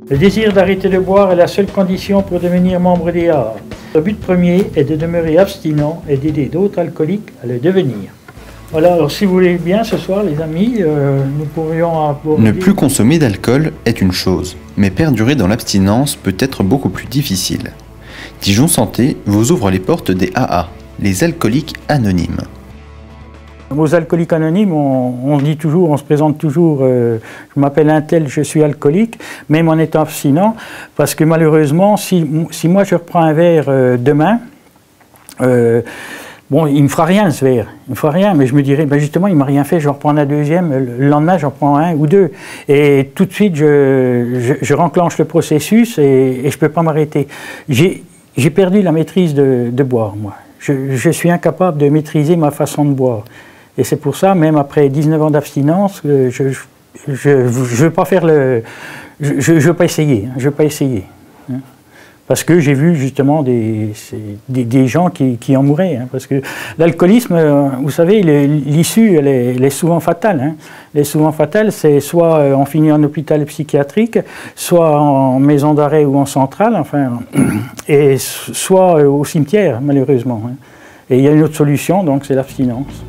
Le désir d'arrêter de boire est la seule condition pour devenir membre des AA. Le but premier est de demeurer abstinent et d'aider d'autres alcooliques à le devenir. Voilà, alors si vous voulez bien, ce soir, les amis, nous pourrions aborder... Ne plus consommer d'alcool est une chose, mais perdurer dans l'abstinence peut être beaucoup plus difficile. Dijon Santé vous ouvre les portes des AA, les alcooliques anonymes. Aux alcooliques anonymes, on dit toujours, on se présente toujours, je m'appelle un tel, je suis alcoolique, même en étant abstinent, parce que malheureusement, si moi je reprends un verre demain, bon, il ne me fera rien ce verre, il ne me fera rien, mais je me dirais, ben justement, il ne m'a rien fait, je vais reprendre un deuxième, le lendemain j'en prends un ou deux, et tout de suite je renclenche le processus et je ne peux pas m'arrêter. J'ai perdu la maîtrise de boire, moi. Je suis incapable de maîtriser ma façon de boire. Et c'est pour ça, même après 19 ans d'abstinence, je veux pas faire le... Je veux pas essayer, je veux pas essayer. Hein. Parce que j'ai vu justement des gens qui en mouraient. Hein, parce que l'alcoolisme, vous savez, l'issue, elle est souvent fatale. Hein. Elle est souvent fatale, c'est soit on finit en hôpital psychiatrique, soit en maison d'arrêt ou en centrale, enfin, et soit au cimetière, malheureusement. Hein. Et il y a une autre solution, donc c'est l'abstinence.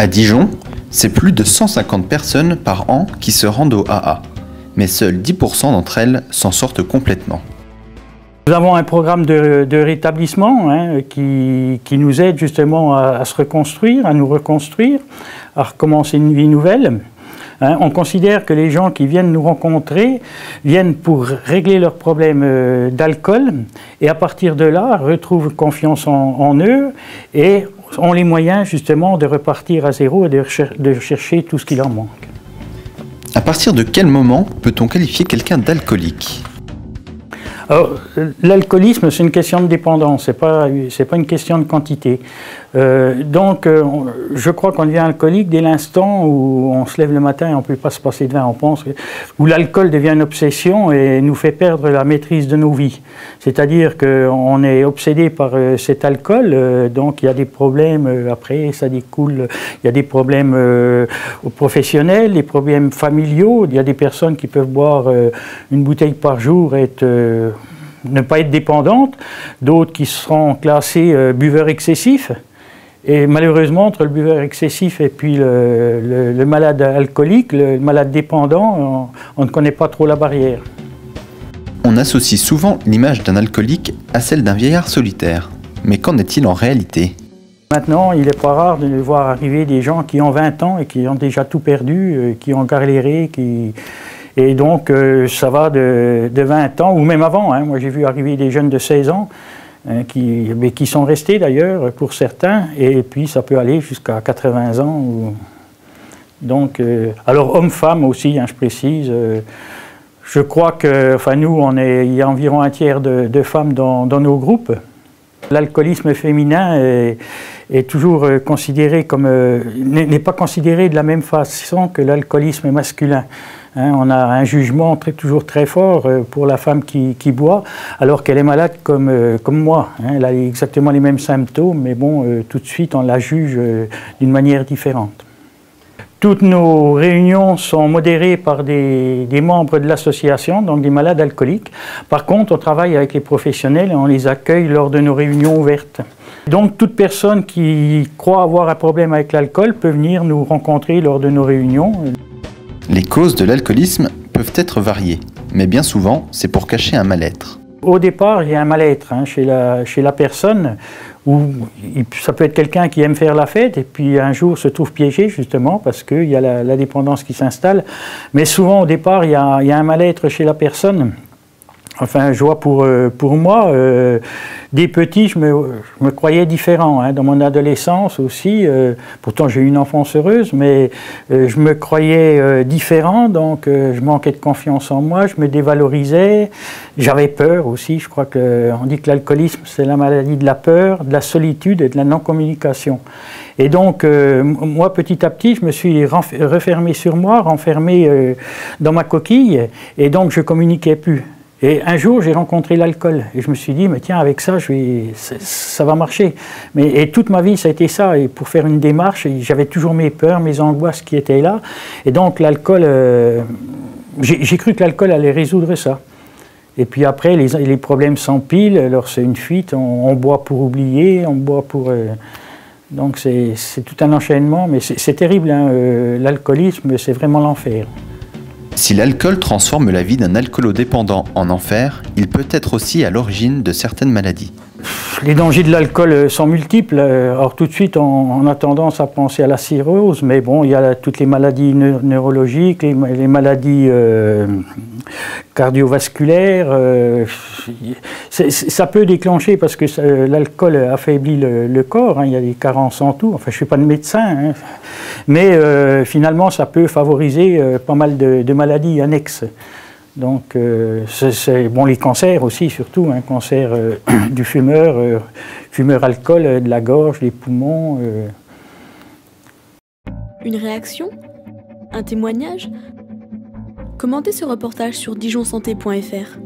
À Dijon, c'est plus de 150 personnes par an qui se rendent au AA, mais seuls 10% d'entre elles s'en sortent complètement. Nous avons un programme de rétablissement hein, qui nous aide justement à se reconstruire, à nous reconstruire, à recommencer une vie nouvelle. Hein, on considère que les gens qui viennent nous rencontrer viennent pour régler leurs problèmes d'alcool et à partir de là retrouvent confiance en eux et ont les moyens justement de repartir à zéro et de chercher tout ce qui leur manque. À partir de quel moment peut-on qualifier quelqu'un d'alcoolique ? L'alcoolisme, c'est une question de dépendance, c'est pas une question de quantité. Je crois qu'on devient alcoolique dès l'instant où on se lève le matin et on ne peut pas se passer de vin, on pense, où l'alcool devient une obsession et nous fait perdre la maîtrise de nos vies. C'est-à-dire qu'on est obsédé par cet alcool, donc il y a des problèmes, après ça découle, il y a des problèmes professionnels, des problèmes familiaux, il y a des personnes qui peuvent boire une bouteille par jour et ne pas être dépendantes, d'autres qui seront classés buveurs excessifs. Et malheureusement, entre le buveur excessif et puis le malade alcoolique, le malade dépendant, on ne connaît pas trop la barrière. On associe souvent l'image d'un alcoolique à celle d'un vieillard solitaire. Mais qu'en est-il en réalité ? Maintenant, il n'est pas rare de voir arriver des gens qui ont 20 ans et qui ont déjà tout perdu, qui ont galéré, Et donc, ça va de 20 ans, ou même avant. Hein. Moi, j'ai vu arriver des jeunes de 16 ans, qui sont restés d'ailleurs, pour certains, et puis ça peut aller jusqu'à 80 ans. Donc, alors, hommes-femmes aussi, hein, je précise. Je crois que, enfin, nous, il y a environ un tiers de femmes dans nos groupes. L'alcoolisme féminin est toujours considéré comme... n'est pas considéré de la même façon que l'alcoolisme masculin. Hein, on a un jugement toujours très fort pour la femme qui boit, alors qu'elle est malade comme moi. Hein, elle a exactement les mêmes symptômes, mais bon, tout de suite, on la juge d'une manière différente. Toutes nos réunions sont modérées par des membres de l'association, donc des malades alcooliques. Par contre, on travaille avec les professionnels et on les accueille lors de nos réunions ouvertes. Donc, toute personne qui croit avoir un problème avec l'alcool peut venir nous rencontrer lors de nos réunions. Les causes de l'alcoolisme peuvent être variées, mais bien souvent, c'est pour cacher un mal-être. Au départ, il y a un mal-être hein, chez la personne, où ça peut être quelqu'un qui aime faire la fête et puis un jour se trouve piégé justement parce qu'il y a la dépendance qui s'installe. Mais souvent, au départ, il y a un mal-être chez la personne. Enfin, je vois pour moi, des petits, je me croyais différent. Hein, dans mon adolescence aussi, pourtant j'ai eu une enfance heureuse, mais je me croyais différent, donc je manquais de confiance en moi, je me dévalorisais, j'avais peur aussi. Je crois qu'on dit que l'alcoolisme, c'est la maladie de la peur, de la solitude et de la non-communication. Et donc, moi, petit à petit, je me suis refermé sur moi, renfermé dans ma coquille, et donc je ne communiquais plus. Et un jour, j'ai rencontré l'alcool et je me suis dit, mais tiens, avec ça, ça va marcher. Et toute ma vie, ça a été ça. Et pour faire une démarche, j'avais toujours mes peurs, mes angoisses qui étaient là. Et donc, l'alcool, j'ai cru que l'alcool allait résoudre ça. Et puis après, les problèmes s'empilent, alors c'est une fuite, on boit pour oublier, on boit pour... donc c'est tout un enchaînement, mais c'est terrible, hein, l'alcoolisme, c'est vraiment l'enfer. Si l'alcool transforme la vie d'un alcoolodépendant en enfer, il peut être aussi à l'origine de certaines maladies. Les dangers de l'alcool sont multiples. Alors tout de suite, on a tendance à penser à la cirrhose, mais bon, il y a toutes les maladies neurologiques, les maladies cardiovasculaires. Ça peut déclencher parce que l'alcool affaiblit le corps, hein, il y a des carences en tout. Enfin, je ne suis pas de médecin, hein, mais finalement, ça peut favoriser pas mal de maladies annexes. Donc, bon, les cancers aussi, surtout, hein, cancer du fumeur, fumeur alcool, de la gorge, des poumons. Une réaction? Un témoignage? Commentez ce reportage sur dijonsanté.fr.